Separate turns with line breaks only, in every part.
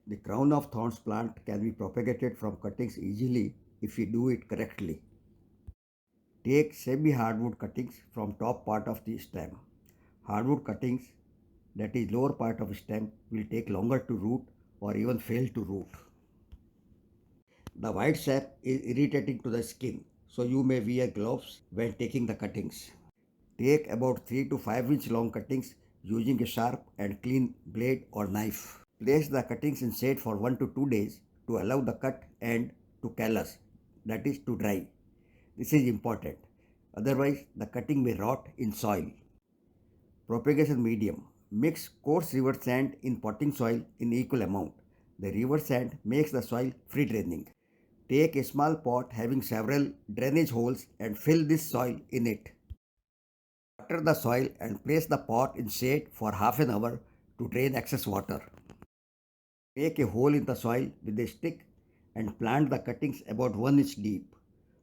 The crown of thorns plant can be propagated from cuttings easily if we do it correctly. Take semi-hardwood cuttings from top part of the stem. Hardwood cuttings, that is lower part of stem, will take longer to root or even fail to root. The white sap is irritating to the skin, so you may wear gloves when taking the cuttings. Take about 3 to 5 inch long cuttings using a sharp and clean blade or knife. Place the cuttings in shade for 1 to 2 days to allow the cut end to callus, that is to dry. This is important. Otherwise, the cutting may rot in soil. Propagation medium. Mix coarse river sand in potting soil in equal amount. The river sand makes the soil free draining. Take a small pot having several drainage holes and fill this soil in it. Water the soil and place the pot in shade for half an hour to drain excess water. Make a hole in the soil with a stick and plant the cuttings about 1 inch deep.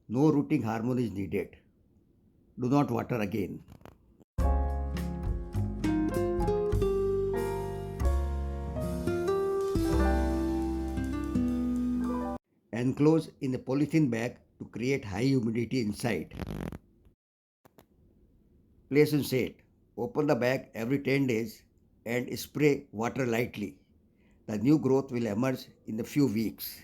No rooting hormone is needed. Do not water again. Enclose in a polythene bag to create high humidity inside. Place in shade. Open the bag every 10 days and spray water lightly. The new growth will emerge in a few weeks.